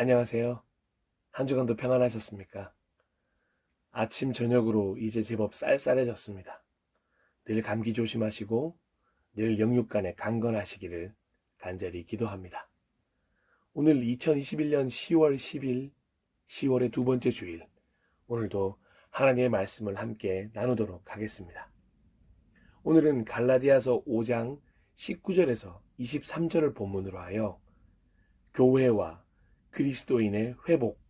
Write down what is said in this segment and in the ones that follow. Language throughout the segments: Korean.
안녕하세요. 한 주간도 평안하셨습니까? 아침, 저녁으로 이제 제법 쌀쌀해졌습니다. 늘 감기 조심하시고 늘 영육간에 강건하시기를 간절히 기도합니다. 오늘 2021년 10월 10일, 10월의 두 번째 주일, 오늘도 하나님의 말씀을 함께 나누도록 하겠습니다. 오늘은 갈라디아서 5장 19절에서 23절을 본문으로 하여 교회와 그리스도인의 회복,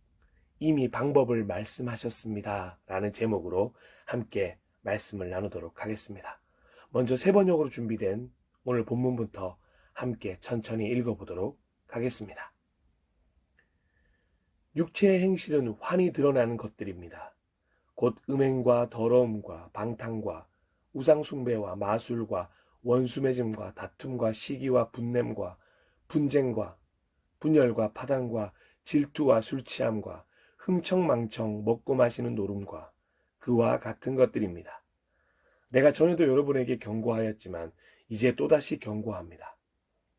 이미 방법을 말씀하셨습니다. 라는 제목으로 함께 말씀을 나누도록 하겠습니다. 먼저 세 번역으로 준비된 오늘 본문부터 함께 천천히 읽어보도록 하겠습니다. 육체의 행실은 환히 드러나는 것들입니다. 곧 음행과 더러움과 방탕과 우상숭배와 마술과 원수매짐과 다툼과 시기와 분냄과 분쟁과 분열과 파당과 질투와 술취함과 흥청망청 먹고 마시는 노름과 그와 같은 것들입니다. 내가 전에도 여러분에게 경고하였지만 이제 또다시 경고합니다.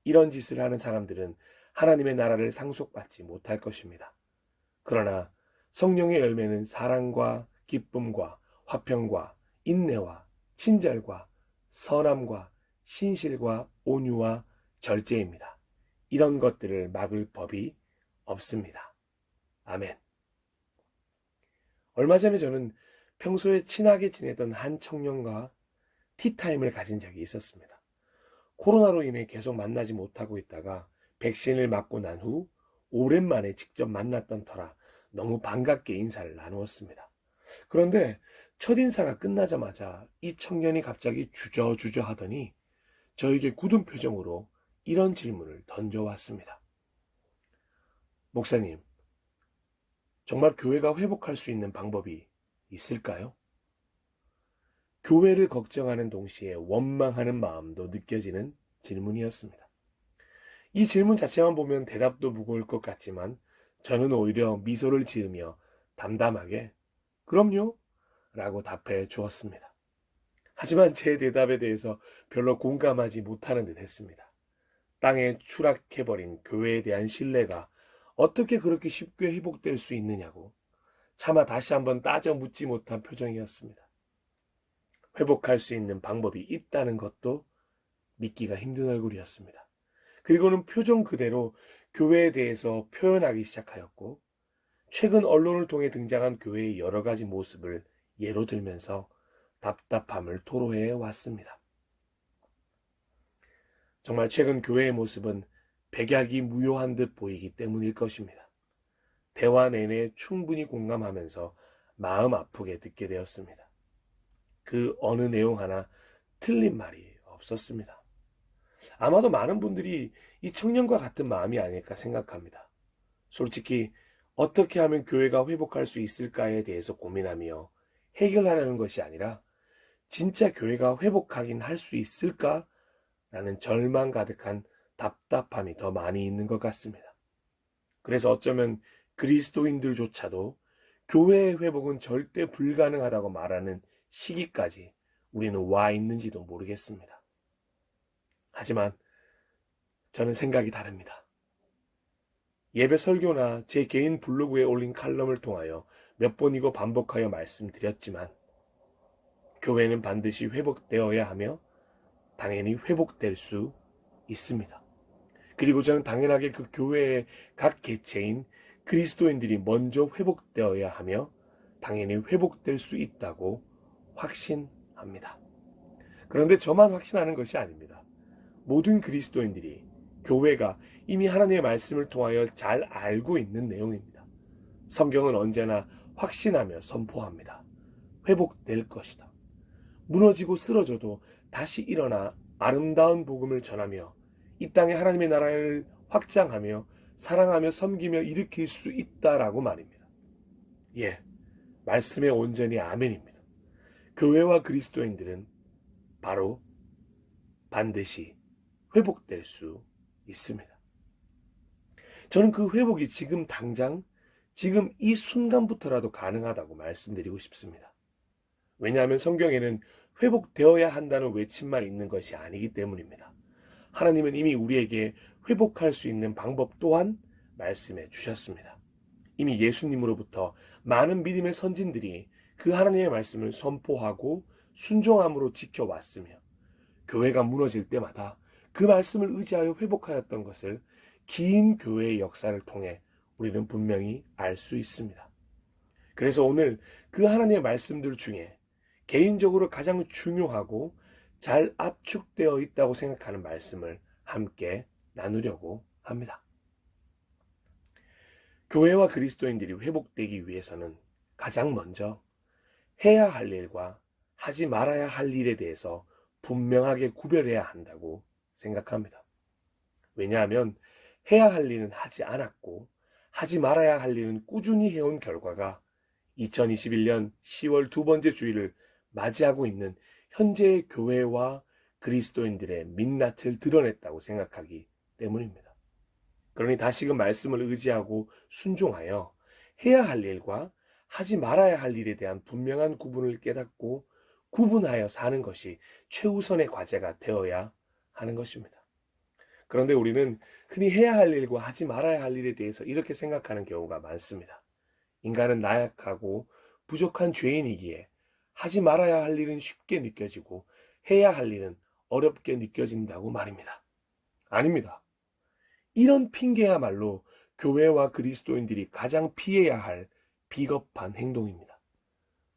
이런 짓을 하는 사람들은 하나님의 나라를 상속받지 못할 것입니다. 그러나 성령의 열매는 사랑과 기쁨과 화평과 인내와 친절과 선함과 신실과 온유와 절제입니다. 이런 것들을 막을 법이 없습니다. 아멘. 얼마 전에 저는 평소에 친하게 지내던 한 청년과 티타임을 가진 적이 있었습니다. 코로나로 인해 계속 만나지 못하고 있다가 백신을 맞고 난 후 오랜만에 직접 만났던 터라 너무 반갑게 인사를 나누었습니다. 그런데 첫인사가 끝나자마자 이 청년이 갑자기 주저주저 하더니 저에게 굳은 표정으로 이런 질문을 던져왔습니다. 목사님, 정말 교회가 회복할 수 있는 방법이 있을까요? 교회를 걱정하는 동시에 원망하는 마음도 느껴지는 질문이었습니다. 이 질문 자체만 보면 대답도 무거울 것 같지만 저는 오히려 미소를 지으며 담담하게 그럼요 라고 답해 주었습니다. 하지만 제 대답에 대해서 별로 공감하지 못하는 듯 했습니다. 땅에 추락해버린 교회에 대한 신뢰가 어떻게 그렇게 쉽게 회복될 수 있느냐고 차마 다시 한번 따져 묻지 못한 표정이었습니다. 회복할 수 있는 방법이 있다는 것도 믿기가 힘든 얼굴이었습니다. 그리고는 표정 그대로 교회에 대해서 표현하기 시작하였고 최근 언론을 통해 등장한 교회의 여러 가지 모습을 예로 들면서 답답함을 토로해 왔습니다. 정말 최근 교회의 모습은 백약이 무효한 듯 보이기 때문일 것입니다. 대화 내내 충분히 공감하면서 마음 아프게 듣게 되었습니다. 그 어느 내용 하나 틀린 말이 없었습니다. 아마도 많은 분들이 이 청년과 같은 마음이 아닐까 생각합니다. 솔직히 어떻게 하면 교회가 회복할 수 있을까에 대해서 고민하며 해결하려는 것이 아니라 진짜 교회가 회복하긴 할 수 있을까? 라는 절망 가득한 답답함이 더 많이 있는 것 같습니다. 그래서 어쩌면 그리스도인들조차도 교회의 회복은 절대 불가능하다고 말하는 시기까지 우리는 와 있는지도 모르겠습니다. 하지만 저는 생각이 다릅니다. 예배 설교나 제 개인 블로그에 올린 칼럼을 통하여 몇 번이고 반복하여 말씀드렸지만 교회는 반드시 회복되어야 하며 당연히 회복될 수 있습니다. 그리고 저는 당연하게 그 교회의 각 개체인 그리스도인들이 먼저 회복되어야 하며 당연히 회복될 수 있다고 확신합니다. 그런데 저만 확신하는 것이 아닙니다. 모든 그리스도인들이 교회가 이미 하나님의 말씀을 통하여 잘 알고 있는 내용입니다. 성경은 언제나 확신하며 선포합니다. 회복될 것이다. 무너지고 쓰러져도 다시 일어나 아름다운 복음을 전하며 이 땅에 하나님의 나라를 확장하며 사랑하며 섬기며 일으킬 수 있다라고 말입니다. 예, 말씀에 온전히 아멘입니다. 교회와 그리스도인들은 바로 반드시 회복될 수 있습니다. 저는 그 회복이 지금 당장, 지금 이 순간부터라도 가능하다고 말씀드리고 싶습니다. 왜냐하면 성경에는 회복되어야 한다는 외침만 있는 것이 아니기 때문입니다. 하나님은 이미 우리에게 회복할 수 있는 방법 또한 말씀해 주셨습니다. 이미 예수님으로부터 많은 믿음의 선진들이 그 하나님의 말씀을 선포하고 순종함으로 지켜왔으며 교회가 무너질 때마다 그 말씀을 의지하여 회복하였던 것을 긴 교회의 역사를 통해 우리는 분명히 알 수 있습니다. 그래서 오늘 그 하나님의 말씀들 중에 개인적으로 가장 중요하고 잘 압축되어 있다고 생각하는 말씀을 함께 나누려고 합니다. 교회와 그리스도인들이 회복되기 위해서는 가장 먼저 해야 할 일과 하지 말아야 할 일에 대해서 분명하게 구별해야 한다고 생각합니다. 왜냐하면 해야 할 일은 하지 않았고 하지 말아야 할 일은 꾸준히 해온 결과가 2021년 10월 두 번째 주일을 맞이하고 있는 현재의 교회와 그리스도인들의 민낯을 드러냈다고 생각하기 때문입니다. 그러니 다시금 말씀을 의지하고 순종하여 해야 할 일과 하지 말아야 할 일에 대한 분명한 구분을 깨닫고 구분하여 사는 것이 최우선의 과제가 되어야 하는 것입니다. 그런데 우리는 흔히 해야 할 일과 하지 말아야 할 일에 대해서 이렇게 생각하는 경우가 많습니다. 인간은 나약하고 부족한 죄인이기에 하지 말아야 할 일은 쉽게 느껴지고 해야 할 일은 어렵게 느껴진다고 말입니다. 아닙니다. 이런 핑계야말로 교회와 그리스도인들이 가장 피해야 할 비겁한 행동입니다.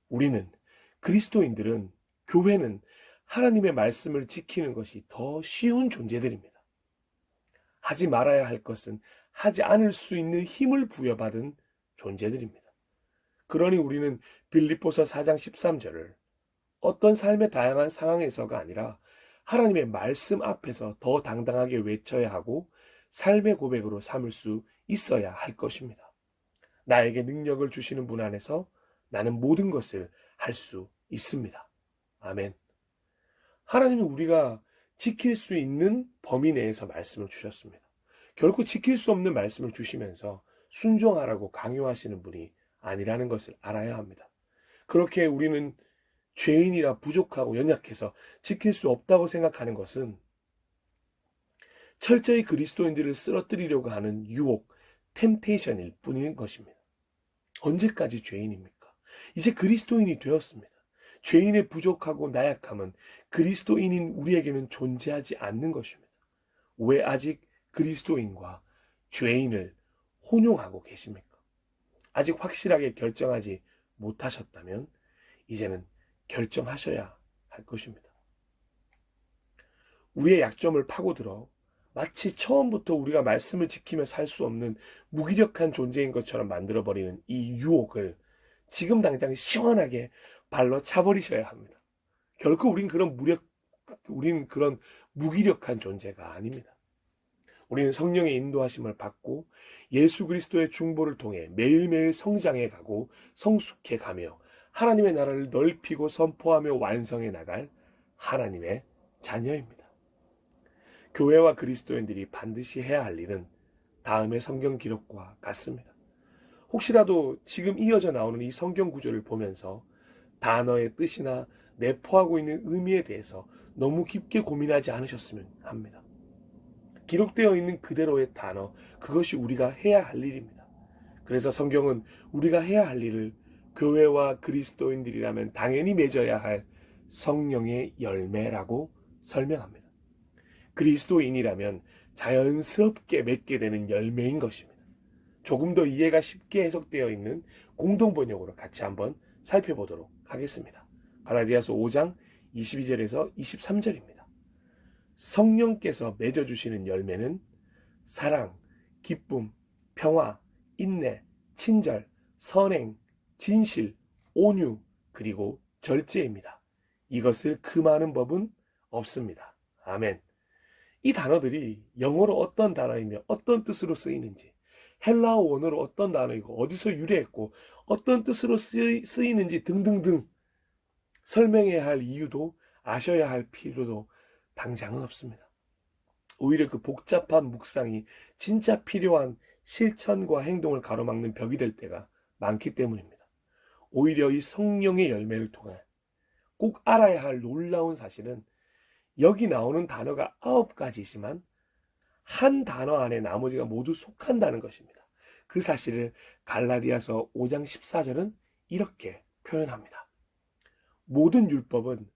우리는, 그리스도인들은, 교회는 하나님의 말씀을 지키는 것이 더 쉬운 존재들입니다. 하지 말아야 할 것은 하지 않을 수 있는 힘을 부여받은 존재들입니다. 그러니 우리는 빌립보서 4장 13절을 어떤 삶의 다양한 상황에서가 아니라 하나님의 말씀 앞에서 더 당당하게 외쳐야 하고 삶의 고백으로 삼을 수 있어야 할 것입니다. 나에게 능력을 주시는 분 안에서 나는 모든 것을 할 수 있습니다. 아멘. 하나님은 우리가 지킬 수 있는 범위 내에서 말씀을 주셨습니다. 결코 지킬 수 없는 말씀을 주시면서 순종하라고 강요하시는 분이 아니라는 것을 알아야 합니다. 그렇게 우리는 죄인이라 부족하고 연약해서 지킬 수 없다고 생각하는 것은 철저히 그리스도인들을 쓰러뜨리려고 하는 유혹, 템테이션일 뿐인 것입니다. 언제까지 죄인입니까? 이제 그리스도인이 되었습니다. 죄인의 부족하고 나약함은 그리스도인인 우리에게는 존재하지 않는 것입니다. 왜 아직 그리스도인과 죄인을 혼용하고 계십니까? 아직 확실하게 결정하지 못하셨다면 이제는 결정하셔야 할 것입니다. 우리의 약점을 파고들어 마치 처음부터 우리가 말씀을 지키며 살 수 없는 무기력한 존재인 것처럼 만들어버리는 이 유혹을 지금 당장 시원하게 발로 차버리셔야 합니다. 결코 우린 그런 무기력한 존재가 아닙니다. 우리는 성령의 인도하심을 받고 예수 그리스도의 중보를 통해 매일매일 성장해 가고 성숙해 가며 하나님의 나라를 넓히고 선포하며 완성해 나갈 하나님의 자녀입니다. 교회와 그리스도인들이 반드시 해야 할 일은 다음의 성경 기록과 같습니다. 혹시라도 지금 이어져 나오는 이 성경 구절을 보면서 단어의 뜻이나 내포하고 있는 의미에 대해서 너무 깊게 고민하지 않으셨으면 합니다. 기록되어 있는 그대로의 단어, 그것이 우리가 해야 할 일입니다. 그래서 성경은 우리가 해야 할 일을 교회와 그리스도인들이라면 당연히 맺어야 할 성령의 열매라고 설명합니다. 그리스도인이라면 자연스럽게 맺게 되는 열매인 것입니다. 조금 더 이해가 쉽게 해석되어 있는 공동번역으로 같이 한번 살펴보도록 하겠습니다. 갈라디아서 5장 22절에서 23절입니다. 성령께서 맺어주시는 열매는 사랑, 기쁨, 평화, 인내, 친절, 선행, 진실, 온유, 그리고 절제입니다. 이것을 금하는 법은 없습니다. 아멘. 이 단어들이 영어로 어떤 단어이며 어떤 뜻으로 쓰이는지, 헬라어 원어로 어떤 단어이고 어디서 유래했고 어떤 뜻으로 쓰이는지 등등등 설명해야 할 이유도 아셔야 할 필요도 당장은 없습니다. 오히려 그 복잡한 묵상이 진짜 필요한 실천과 행동을 가로막는 벽이 될 때가 많기 때문입니다. 오히려 이 성령의 열매를 통해 꼭 알아야 할 놀라운 사실은 여기 나오는 단어가 9가지지만 한 단어 안에 나머지가 모두 속한다는 것입니다. 그 사실을 갈라디아서 5장 14절은 이렇게 표현합니다. 모든 율법은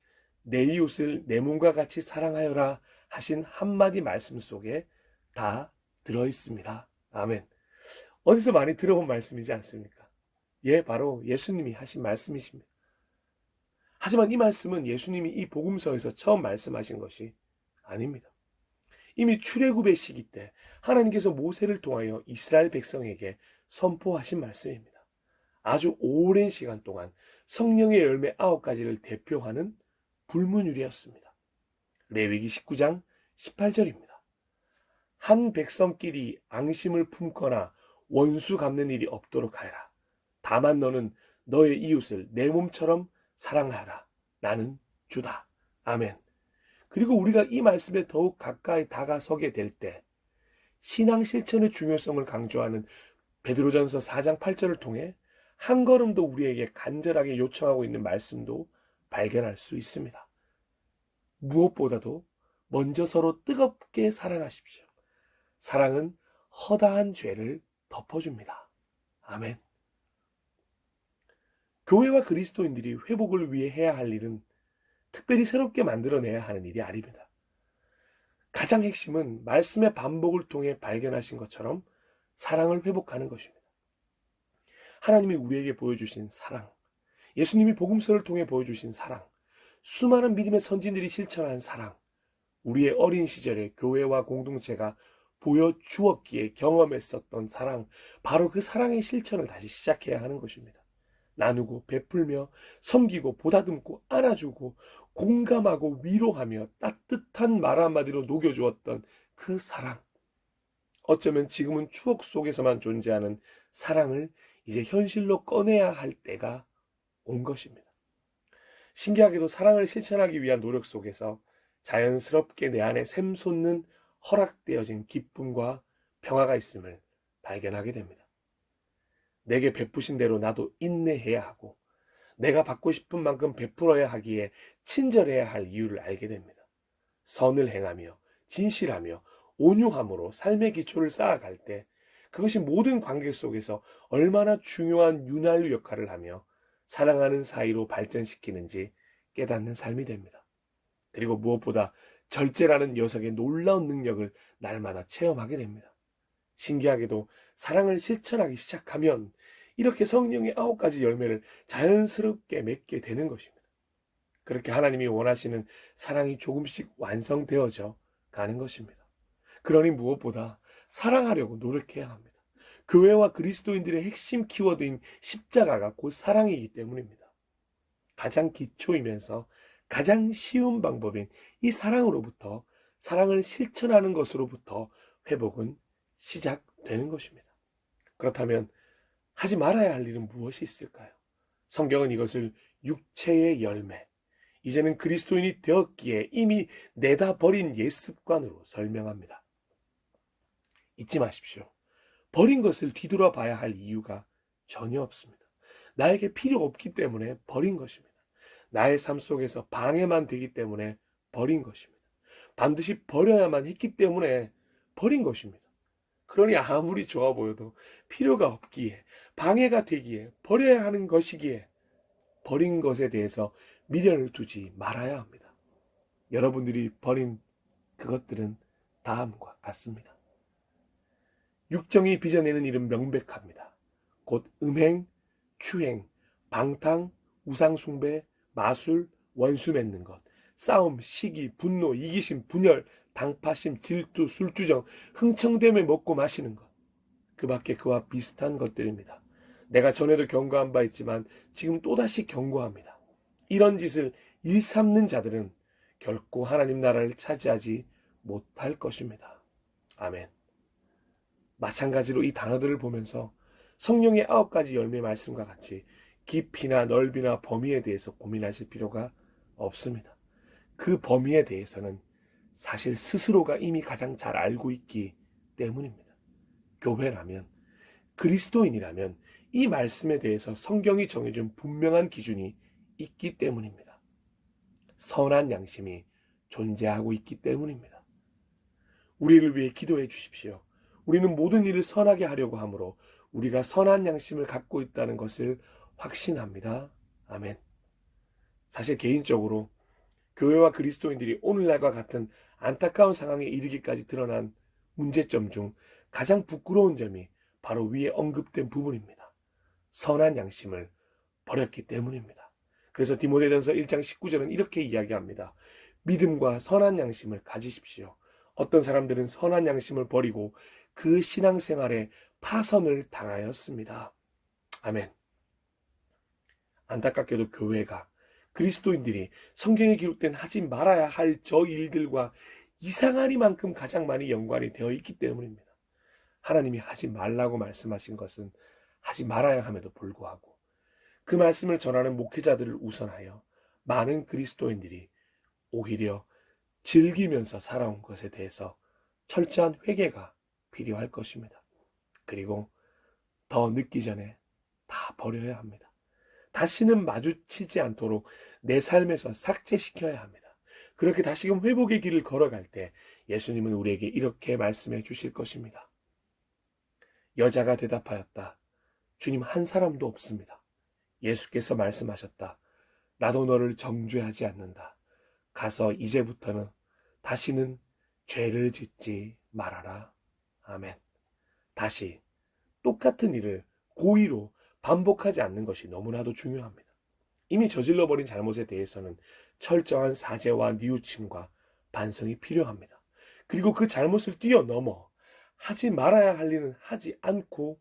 내 이웃을 내 몸과 같이 사랑하여라 하신 한마디 말씀 속에 다 들어있습니다. 아멘. 어디서 많이 들어본 말씀이지 않습니까? 예, 바로 예수님이 하신 말씀이십니다. 하지만 이 말씀은 예수님이 이 복음서에서 처음 말씀하신 것이 아닙니다. 이미 출애굽의 시기 때 하나님께서 모세를 통하여 이스라엘 백성에게 선포하신 말씀입니다. 아주 오랜 시간 동안 성령의 열매 9가지를 대표하는 불문율이었습니다. 레위기 19장 18절입니다. 한 백성끼리 앙심을 품거나 원수 갚는 일이 없도록 하여라. 다만 너는 너의 이웃을 내 몸처럼 사랑하라. 나는 주다. 아멘. 그리고 우리가 이 말씀에 더욱 가까이 다가서게 될 때 신앙 실천의 중요성을 강조하는 베드로전서 4장 8절을 통해 한 걸음도 우리에게 간절하게 요청하고 있는 말씀도 발견할 수 있습니다. 무엇보다도 먼저 서로 뜨겁게 사랑하십시오. 사랑은 허다한 죄를 덮어줍니다. 아멘. 교회와 그리스도인들이 회복을 위해 해야 할 일은 특별히 새롭게 만들어내야 하는 일이 아닙니다. 가장 핵심은 말씀의 반복을 통해 발견하신 것처럼 사랑을 회복하는 것입니다. 하나님이 우리에게 보여주신 사랑, 예수님이 복음서를 통해 보여주신 사랑, 수많은 믿음의 선진들이 실천한 사랑, 우리의 어린 시절에 교회와 공동체가 보여주었기에 경험했었던 사랑, 바로 그 사랑의 실천을 다시 시작해야 하는 것입니다. 나누고 베풀며 섬기고 보다듬고 안아주고 공감하고 위로하며 따뜻한 말 한마디로 녹여주었던 그 사랑, 어쩌면 지금은 추억 속에서만 존재하는 사랑을 이제 현실로 꺼내야 할 때가 온 것입니다. 신기하게도 사랑을 실천하기 위한 노력 속에서 자연스럽게 내 안에 샘솟는 허락되어진 기쁨과 평화가 있음을 발견하게 됩니다. 내게 베푸신 대로 나도 인내해야 하고 내가 받고 싶은 만큼 베풀어야 하기에 친절해야 할 이유를 알게 됩니다. 선을 행하며 진실하며 온유함으로 삶의 기초를 쌓아갈 때 그것이 모든 관계 속에서 얼마나 중요한 윤활유 역할을 하며 사랑하는 사이로 발전시키는지 깨닫는 삶이 됩니다. 그리고 무엇보다 절제라는 녀석의 놀라운 능력을 날마다 체험하게 됩니다. 신기하게도 사랑을 실천하기 시작하면 이렇게 성령의 9가지 열매를 자연스럽게 맺게 되는 것입니다. 그렇게 하나님이 원하시는 사랑이 조금씩 완성되어져 가는 것입니다. 그러니 무엇보다 사랑하려고 노력해야 합니다. 교회와 그리스도인들의 핵심 키워드인 십자가가 곧 사랑이기 때문입니다. 가장 기초이면서 가장 쉬운 방법인 이 사랑으로부터, 사랑을 실천하는 것으로부터 회복은 시작되는 것입니다. 그렇다면 하지 말아야 할 일은 무엇이 있을까요? 성경은 이것을 육체의 열매, 이제는 그리스도인이 되었기에 이미 내다 버린 옛 습관으로 설명합니다. 잊지 마십시오. 버린 것을 뒤돌아봐야 할 이유가 전혀 없습니다. 나에게 필요 없기 때문에 버린 것입니다. 나의 삶 속에서 방해만 되기 때문에 버린 것입니다. 반드시 버려야만 했기 때문에 버린 것입니다. 그러니 아무리 좋아 보여도 필요가 없기에, 방해가 되기에, 버려야 하는 것이기에 버린 것에 대해서 미련을 두지 말아야 합니다. 여러분들이 버린 그것들은 다음과 같습니다. 육정이 빚어내는 일은 명백합니다. 곧 음행, 추행, 방탕, 우상숭배, 마술, 원수 맺는 것, 싸움, 시기, 분노, 이기심, 분열, 당파심, 질투, 술주정, 흥청대며 먹고 마시는 것, 그 밖에 그와 비슷한 것들입니다. 내가 전에도 경고한 바 있지만 지금 또다시 경고합니다. 이런 짓을 일삼는 자들은 결코 하나님 나라를 차지하지 못할 것입니다. 아멘. 마찬가지로 이 단어들을 보면서 성령의 9가지 열매 말씀과 같이 깊이나 넓이나 범위에 대해서 고민하실 필요가 없습니다. 그 범위에 대해서는 사실 스스로가 이미 가장 잘 알고 있기 때문입니다. 교회라면, 그리스도인이라면 이 말씀에 대해서 성경이 정해준 분명한 기준이 있기 때문입니다. 선한 양심이 존재하고 있기 때문입니다. 우리를 위해 기도해 주십시오. 우리는 모든 일을 선하게 하려고 하므로 우리가 선한 양심을 갖고 있다는 것을 확신합니다. 아멘. 사실 개인적으로 교회와 그리스도인들이 오늘날과 같은 안타까운 상황에 이르기까지 드러난 문제점 중 가장 부끄러운 점이 바로 위에 언급된 부분입니다. 선한 양심을 버렸기 때문입니다. 그래서 디모데전서 1장 19절은 이렇게 이야기합니다. 믿음과 선한 양심을 가지십시오. 어떤 사람들은 선한 양심을 버리고 그 신앙생활에 파선을 당하였습니다. 아멘. 안타깝게도 교회가, 그리스도인들이 성경에 기록된 하지 말아야 할 저 일들과 이상하리만큼 가장 많이 연관이 되어 있기 때문입니다. 하나님이 하지 말라고 말씀하신 것은 하지 말아야 함에도 불구하고 그 말씀을 전하는 목회자들을 우선하여 많은 그리스도인들이 오히려 즐기면서 살아온 것에 대해서 철저한 회개가 필요할 것입니다. 그리고 더 늦기 전에 다 버려야 합니다. 다시는 마주치지 않도록 내 삶에서 삭제시켜야 합니다. 그렇게 다시금 회복의 길을 걸어갈 때 예수님은 우리에게 이렇게 말씀해 주실 것입니다. 여자가 대답하였다. 주님, 한 사람도 없습니다. 예수께서 말씀하셨다. 나도 너를 정죄하지 않는다. 가서 이제부터는 다시는 죄를 짓지 말아라. 아멘. 다시 똑같은 일을 고의로 반복하지 않는 것이 너무나도 중요합니다. 이미 저질러버린 잘못에 대해서는 철저한 사죄와 뉘우침과 반성이 필요합니다. 그리고 그 잘못을 뛰어넘어 하지 말아야 할 일은 하지 않고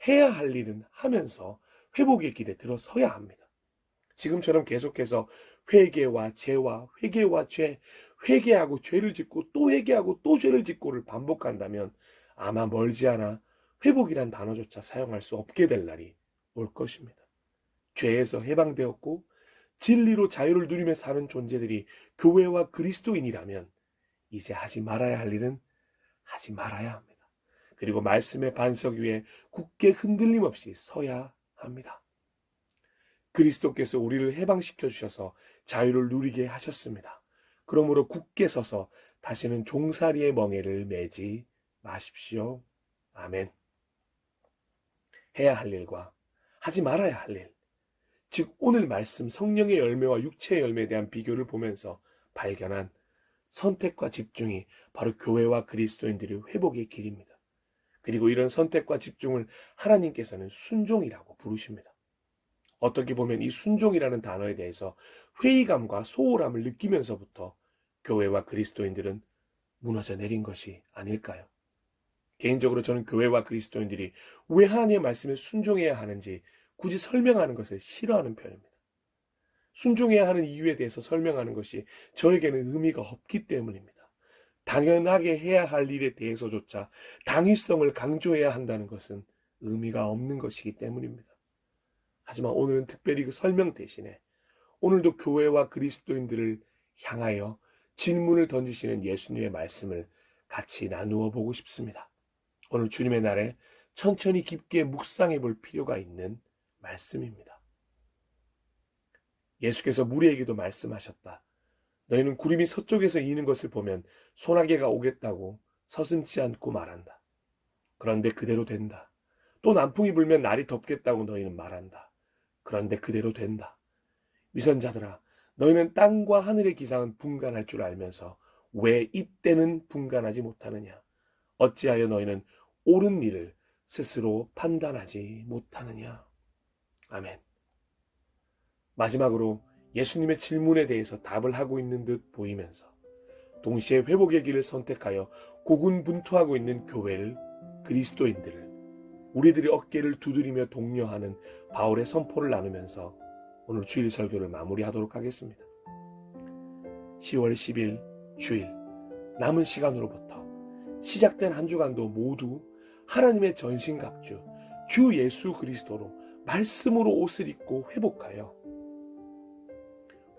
해야 할 일은 하면서 회복의 길에 들어서야 합니다. 지금처럼 계속해서 회개와 죄와 회개와 죄, 회개하고 죄를 짓고 또 회개하고 또 죄를 짓고를 반복한다면 아마 멀지 않아 회복이란 단어조차 사용할 수 없게 될 날이 올 것입니다. 죄에서 해방되었고 진리로 자유를 누리며 사는 존재들이 교회와 그리스도인이라면 이제 하지 말아야 할 일은 하지 말아야 합니다. 그리고 말씀의 반석 위에 굳게 흔들림 없이 서야 합니다. 그리스도께서 우리를 해방시켜 주셔서 자유를 누리게 하셨습니다. 그러므로 굳게 서서 다시는 종살이의 멍에를 매지 마십시오. 아멘. 해야 할 일과 하지 말아야 할 일, 즉 오늘 말씀 성령의 열매와 육체의 열매에 대한 비교를 보면서 발견한 선택과 집중이 바로 교회와 그리스도인들의 회복의 길입니다. 그리고 이런 선택과 집중을 하나님께서는 순종이라고 부르십니다. 어떻게 보면 이 순종이라는 단어에 대해서 회의감과 소홀함을 느끼면서부터 교회와 그리스도인들은 무너져 내린 것이 아닐까요? 개인적으로 저는 교회와 그리스도인들이 왜 하나님의 말씀에 순종해야 하는지 굳이 설명하는 것을 싫어하는 편입니다. 순종해야 하는 이유에 대해서 설명하는 것이 저에게는 의미가 없기 때문입니다. 당연하게 해야 할 일에 대해서조차 당위성을 강조해야 한다는 것은 의미가 없는 것이기 때문입니다. 하지만 오늘은 특별히 그 설명 대신에 오늘도 교회와 그리스도인들을 향하여 질문을 던지시는 예수님의 말씀을 같이 나누어 보고 싶습니다. 오늘 주님의 날에 천천히 깊게 묵상해 볼 필요가 있는 말씀입니다. 예수께서 무리에게도 말씀하셨다. 너희는 구름이 서쪽에서 이는 것을 보면 소나기가 오겠다고 서슴지 않고 말한다. 그런데 그대로 된다. 또 남풍이 불면 날이 덥겠다고 너희는 말한다. 그런데 그대로 된다. 위선자들아, 너희는 땅과 하늘의 기상은 분간할 줄 알면서 왜 이때는 분간하지 못하느냐? 어찌하여 너희는 옳은 일을 스스로 판단하지 못하느냐? 아멘. 마지막으로 예수님의 질문에 대해서 답을 하고 있는 듯 보이면서 동시에 회복의 길을 선택하여 고군분투하고 있는 교회를, 그리스도인들을, 우리들의 어깨를 두드리며 독려하는 바울의 선포를 나누면서 오늘 주일 설교를 마무리하도록 하겠습니다. 10월 10일 주일 남은 시간으로부터 시작된 한 주간도 모두 하나님의 전신갑주 주 예수 그리스도로 말씀으로 옷을 입고 회복하여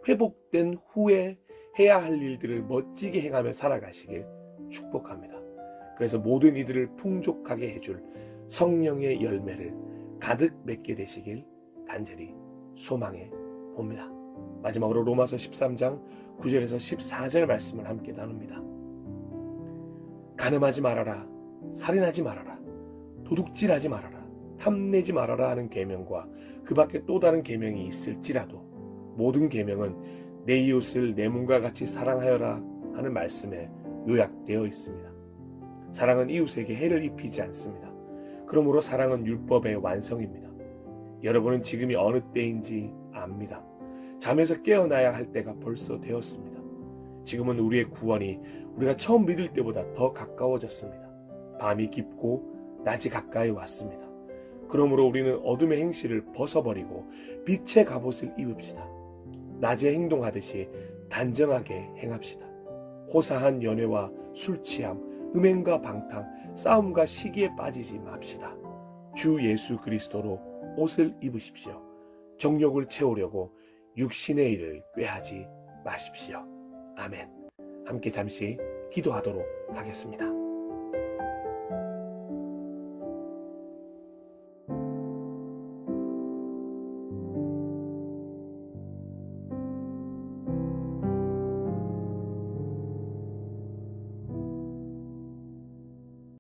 회복된 후에 해야 할 일들을 멋지게 행하며 살아가시길 축복합니다. 그래서 모든 이들을 풍족하게 해줄 성령의 열매를 가득 맺게 되시길 간절히 소망해 봅니다. 마지막으로 로마서 13장 9절에서 14절 말씀을 함께 나눕니다. 간음하지 말아라, 살인하지 말아라, 도둑질하지 말아라, 탐내지 말아라 하는 계명과 그 밖에 또 다른 계명이 있을지라도 모든 계명은 내 이웃을 내 몸과 같이 사랑하여라 하는 말씀에 요약되어 있습니다. 사랑은 이웃에게 해를 입히지 않습니다. 그러므로 사랑은 율법의 완성입니다. 여러분은 지금이 어느 때인지 압니다. 잠에서 깨어나야 할 때가 벌써 되었습니다. 지금은 우리의 구원이 우리가 처음 믿을 때보다 더 가까워졌습니다. 밤이 깊고 낮이 가까이 왔습니다. 그러므로 우리는 어둠의 행실을 벗어버리고 빛의 갑옷을 입읍시다. 낮에 행동하듯이 단정하게 행합시다. 호사한 연회와 술 취함, 음행과 방탕, 싸움과 시기에 빠지지 맙시다. 주 예수 그리스도로 옷을 입으십시오. 정욕을 채우려고 육신의 일을 꾀하지 마십시오. 아멘. 함께 잠시 기도하도록 하겠습니다.